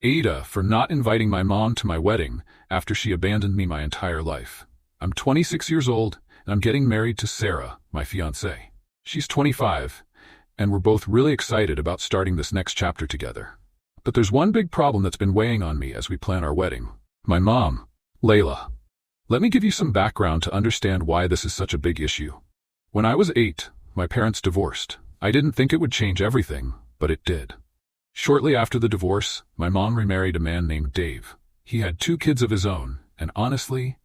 AITA for not inviting my mom to my wedding after she abandoned me my entire life. I'm 26 years old, and I'm getting married to Sarah, my fiancée. She's 25, and we're both really excited about starting this next chapter together. But there's one big problem that's been weighing on me as we plan our wedding. My mom, Layla. Let me give you some background to understand why this is such a big issue. When I was 8, my parents divorced. I didn't think it would change everything, but it did. Shortly after the divorce, my mom remarried a man named Dave. He had 2 kids of his own, and honestly,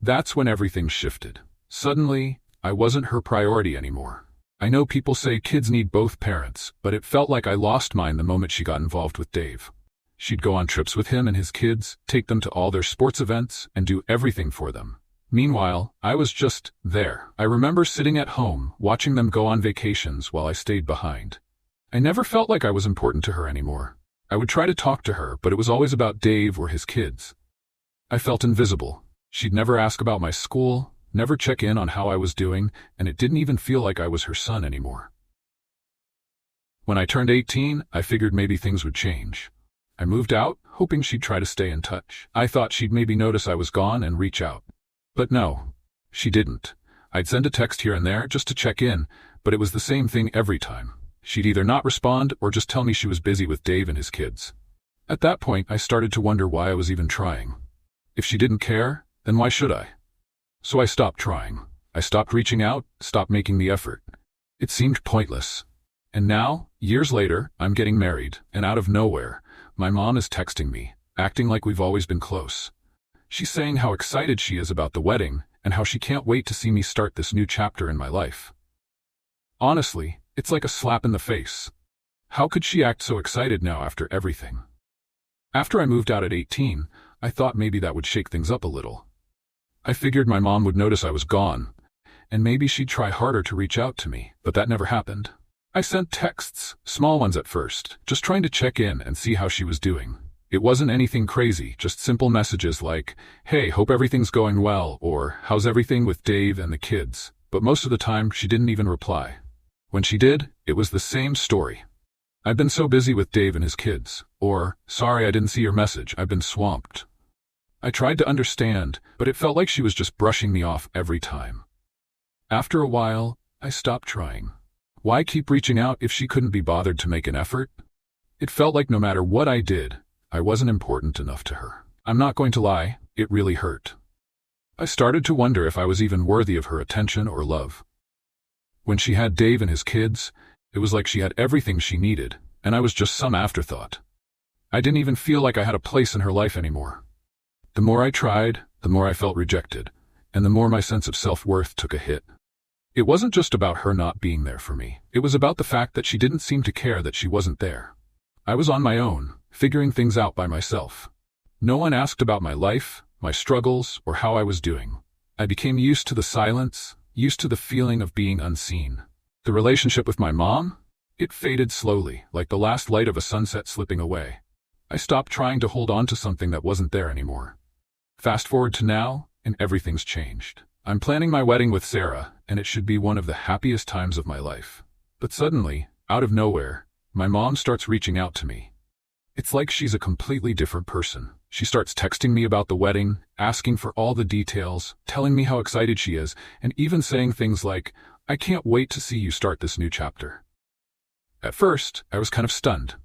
that's when everything shifted. Suddenly, I wasn't her priority anymore. I know people say kids need both parents, but it felt like I lost mine the moment she got involved with Dave. She'd go on trips with him and his kids, take them to all their sports events, and do everything for them. Meanwhile, I was just there. I remember sitting at home, watching them go on vacations while I stayed behind. I never felt like I was important to her anymore. I would try to talk to her, but it was always about Dave or his kids. I felt invisible. She'd never ask about my school, never check in on how I was doing, and it didn't even feel like I was her son anymore. When I turned 18, I figured maybe things would change. I moved out, hoping she'd try to stay in touch. I thought she'd maybe notice I was gone and reach out. But no, she didn't. I'd send a text here and there just to check in, but it was the same thing every time. She'd either not respond or just tell me she was busy with Dave and his kids. At that point, I started to wonder why I was even trying. If she didn't care, then why should I? So I stopped trying. I stopped reaching out, stopped making the effort. It seemed pointless. And now, years later, I'm getting married, and out of nowhere, my mom is texting me, acting like we've always been close. She's saying how excited she is about the wedding, and how she can't wait to see me start this new chapter in my life. Honestly, it's like a slap in the face. How could she act so excited now after everything? After I moved out at 18, I thought maybe that would shake things up a little. I figured my mom would notice I was gone, and maybe she'd try harder to reach out to me, but that never happened. I sent texts, small ones at first, just trying to check in and see how she was doing. It wasn't anything crazy, just simple messages like, "Hey, hope everything's going well," or "How's everything with Dave and the kids?" But most of the time, she didn't even reply. When she did, it was the same story. "I've been so busy with Dave and his kids," or "Sorry I didn't see your message, I've been swamped." I tried to understand, but it felt like she was just brushing me off every time. After a while, I stopped trying. Why keep reaching out if she couldn't be bothered to make an effort? It felt like no matter what I did, I wasn't important enough to her. I'm not going to lie, it really hurt. I started to wonder if I was even worthy of her attention or love. When she had Dave and his kids, it was like she had everything she needed, and I was just some afterthought. I didn't even feel like I had a place in her life anymore. The more I tried, the more I felt rejected, and the more my sense of self-worth took a hit. It wasn't just about her not being there for me. It was about the fact that she didn't seem to care that she wasn't there. I was on my own, figuring things out by myself. No one asked about my life, my struggles, or how I was doing. I became used to the silence, used to the feeling of being unseen. The relationship with my mom? It faded slowly, like the last light of a sunset slipping away. I stopped trying to hold on to something that wasn't there anymore. Fast forward to now, and everything's changed. I'm planning my wedding with Sarah, and it should be one of the happiest times of my life. But suddenly, out of nowhere, my mom starts reaching out to me. It's like she's a completely different person. She starts texting me about the wedding, asking for all the details, telling me how excited she is, and even saying things like, "I can't wait to see you start this new chapter." At first, I was kind of stunned.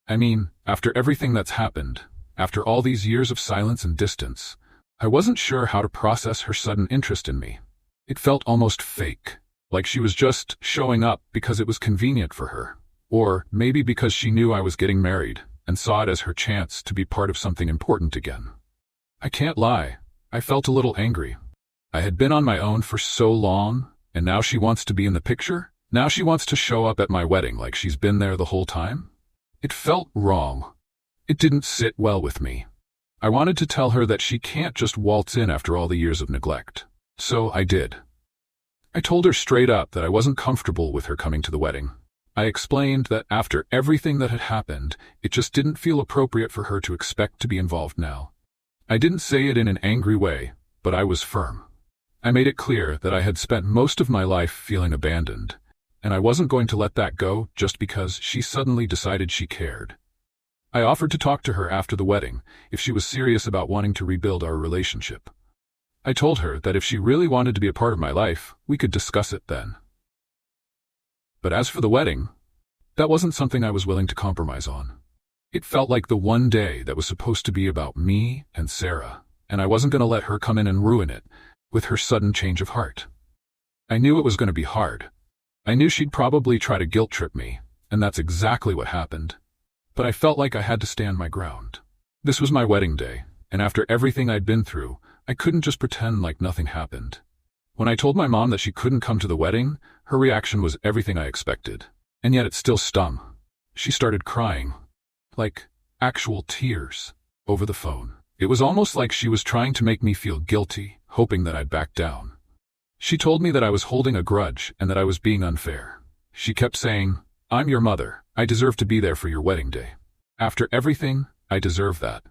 I mean, after everything that's happened, after all these years of silence and distance, I wasn't sure how to process her sudden interest in me. It felt almost fake, like she was just showing up because it was convenient for her. Or maybe because she knew I was getting married and saw it as her chance to be part of something important again. I can't lie, I felt a little angry. I had been on my own for so long, and now she wants to be in the picture? Now she wants to show up at my wedding like she's been there the whole time? It felt wrong. It didn't sit well with me. I wanted to tell her that she can't just waltz in after all the years of neglect. So I did. I told her straight up that I wasn't comfortable with her coming to the wedding. I explained that after everything that had happened, it just didn't feel appropriate for her to expect to be involved now. I didn't say it in an angry way, but I was firm. I made it clear that I had spent most of my life feeling abandoned, and I wasn't going to let that go just because she suddenly decided she cared. I offered to talk to her after the wedding if she was serious about wanting to rebuild our relationship. I told her that if she really wanted to be a part of my life, we could discuss it then. But as for the wedding, that wasn't something I was willing to compromise on. It felt like the one day that was supposed to be about me and Sarah, and I wasn't going to let her come in and ruin it with her sudden change of heart. I knew it was going to be hard. I knew she'd probably try to guilt trip me, and that's exactly what happened. But I felt like I had to stand my ground. This was my wedding day, and after everything I'd been through, I couldn't just pretend like nothing happened. When I told my mom that she couldn't come to the wedding, her reaction was everything I expected. And yet it still stung. She started crying, like actual tears, over the phone. It was almost like she was trying to make me feel guilty, hoping that I'd back down. She told me that I was holding a grudge and that I was being unfair. She kept saying, "I'm your mother. I deserve to be there for your wedding day. After everything, I deserve that."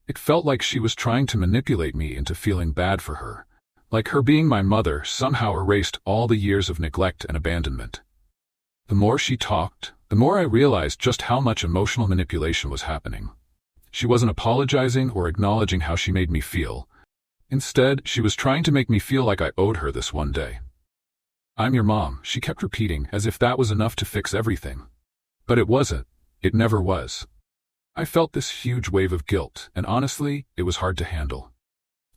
It felt like she was trying to manipulate me into feeling bad for her, like her being my mother somehow erased all the years of neglect and abandonment. The more she talked, the more I realized just how much emotional manipulation was happening. She wasn't apologizing or acknowledging how she made me feel. Instead, she was trying to make me feel like I owed her this one day. "I'm your mom," she kept repeating, as if that was enough to fix everything. But it wasn't. It never was. I felt this huge wave of guilt, and honestly, it was hard to handle.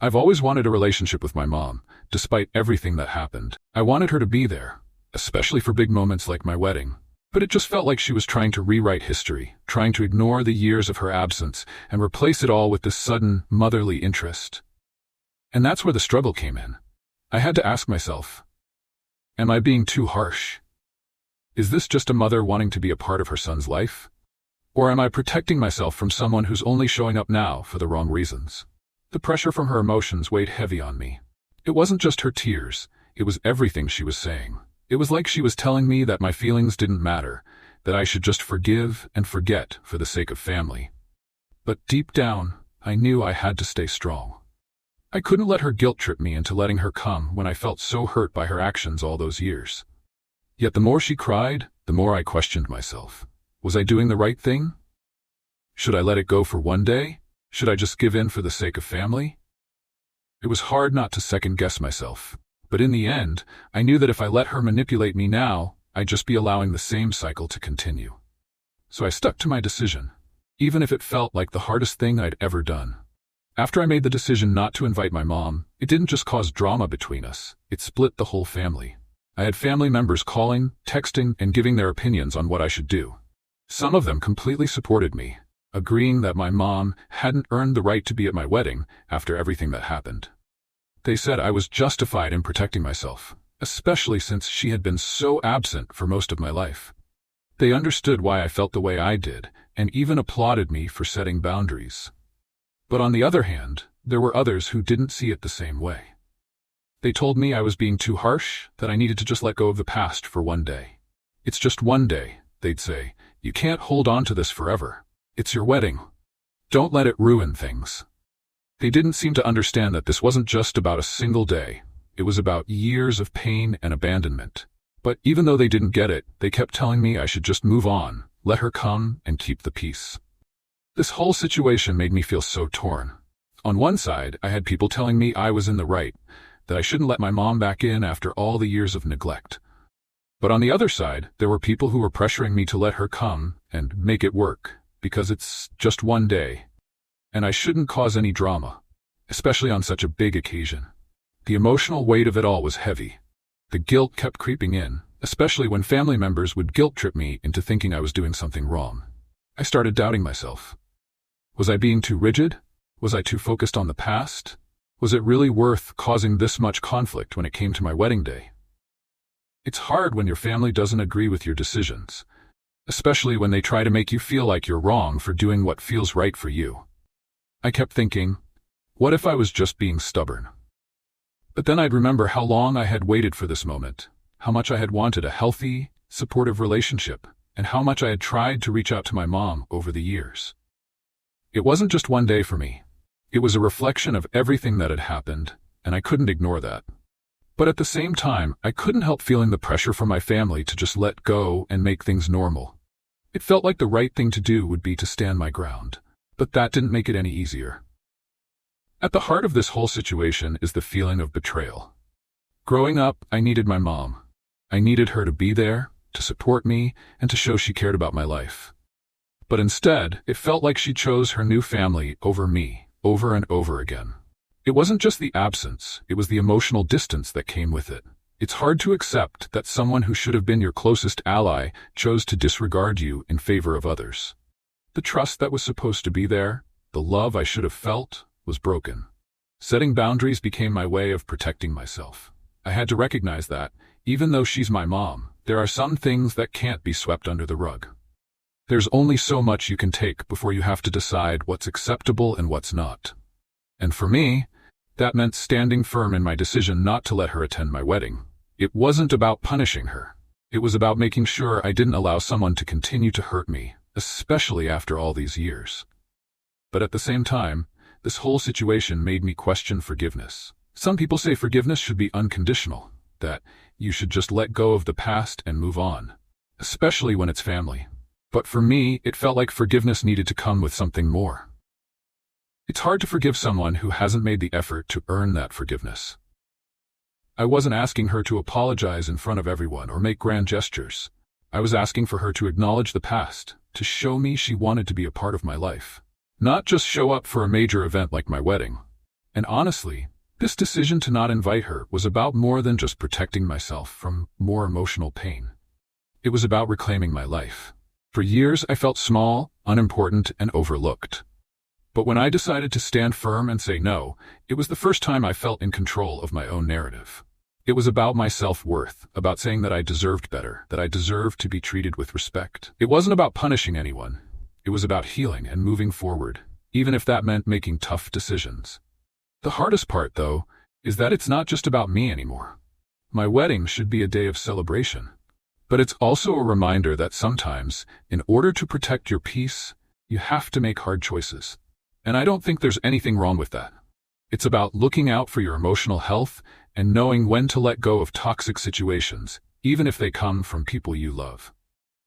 I've always wanted a relationship with my mom, despite everything that happened. I wanted her to be there, especially for big moments like my wedding. But it just felt like she was trying to rewrite history, trying to ignore the years of her absence and replace it all with this sudden, motherly interest. And that's where the struggle came in. I had to ask myself, am I being too harsh? Is this just a mother wanting to be a part of her son's life? Or am I protecting myself from someone who's only showing up now for the wrong reasons? The pressure from her emotions weighed heavy on me. It wasn't just her tears, it was everything she was saying. It was like she was telling me that my feelings didn't matter, that I should just forgive and forget for the sake of family. But deep down, I knew I had to stay strong. I couldn't let her guilt trip me into letting her come when I felt so hurt by her actions all those years. Yet the more she cried, the more I questioned myself. Was I doing the right thing? Should I let it go for one day? Should I just give in for the sake of family? It was hard not to second-guess myself. But in the end, I knew that if I let her manipulate me now, I'd just be allowing the same cycle to continue. So I stuck to my decision, even if it felt like the hardest thing I'd ever done. After I made the decision not to invite my mom, it didn't just cause drama between us, it split the whole family. I had family members calling, texting, and giving their opinions on what I should do. Some of them completely supported me, agreeing that my mom hadn't earned the right to be at my wedding after everything that happened. They said I was justified in protecting myself, especially since she had been so absent for most of my life. They understood why I felt the way I did, and even applauded me for setting boundaries. But on the other hand, there were others who didn't see it the same way. They told me I was being too harsh, that I needed to just let go of the past for one day. "It's just one day," they'd say. "You can't hold on to this forever. It's your wedding. Don't let it ruin things." They didn't seem to understand that this wasn't just about a single day. It was about years of pain and abandonment. But even though they didn't get it, they kept telling me I should just move on, let her come, and keep the peace. This whole situation made me feel so torn. On one side, I had people telling me I was in the right, that I shouldn't let my mom back in after all the years of neglect. But on the other side, there were people who were pressuring me to let her come and make it work, because it's just one day, and I shouldn't cause any drama, especially on such a big occasion. The emotional weight of it all was heavy. The guilt kept creeping in, especially when family members would guilt-trip me into thinking I was doing something wrong. I started doubting myself. Was I being too rigid? Was I too focused on the past? Was it really worth causing this much conflict when it came to my wedding day? It's hard when your family doesn't agree with your decisions, especially when they try to make you feel like you're wrong for doing what feels right for you. I kept thinking, what if I was just being stubborn? But then I'd remember how long I had waited for this moment, how much I had wanted a healthy, supportive relationship, and how much I had tried to reach out to my mom over the years. It wasn't just one day for me. It was a reflection of everything that had happened, and I couldn't ignore that. But at the same time, I couldn't help feeling the pressure from my family to just let go and make things normal. It felt like the right thing to do would be to stand my ground, but that didn't make it any easier. At the heart of this whole situation is the feeling of betrayal. Growing up, I needed my mom. I needed her to be there, to support me, and to show she cared about my life. But instead, it felt like she chose her new family over me, over and over again. It wasn't just the absence, it was the emotional distance that came with it. It's hard to accept that someone who should have been your closest ally chose to disregard you in favor of others. The trust that was supposed to be there, the love I should have felt, was broken. Setting boundaries became my way of protecting myself. I had to recognize that, even though she's my mom, there are some things that can't be swept under the rug. There's only so much you can take before you have to decide what's acceptable and what's not. And for me, that meant standing firm in my decision not to let her attend my wedding. It wasn't about punishing her. It was about making sure I didn't allow someone to continue to hurt me, especially after all these years. But at the same time, this whole situation made me question forgiveness. Some people say forgiveness should be unconditional, that you should just let go of the past and move on, especially when it's family. But for me, it felt like forgiveness needed to come with something more. It's hard to forgive someone who hasn't made the effort to earn that forgiveness. I wasn't asking her to apologize in front of everyone or make grand gestures. I was asking for her to acknowledge the past, to show me she wanted to be a part of my life. Not just show up for a major event like my wedding. And honestly, this decision to not invite her was about more than just protecting myself from more emotional pain. It was about reclaiming my life. For years, I felt small, unimportant, and overlooked. But when I decided to stand firm and say no, it was the first time I felt in control of my own narrative. It was about my self-worth, about saying that I deserved better, that I deserved to be treated with respect. It wasn't about punishing anyone. It was about healing and moving forward, even if that meant making tough decisions. The hardest part, though, is that it's not just about me anymore. My wedding should be a day of celebration. But it's also a reminder that sometimes, in order to protect your peace, you have to make hard choices. And I don't think there's anything wrong with that. It's about looking out for your emotional health and knowing when to let go of toxic situations, even if they come from people you love.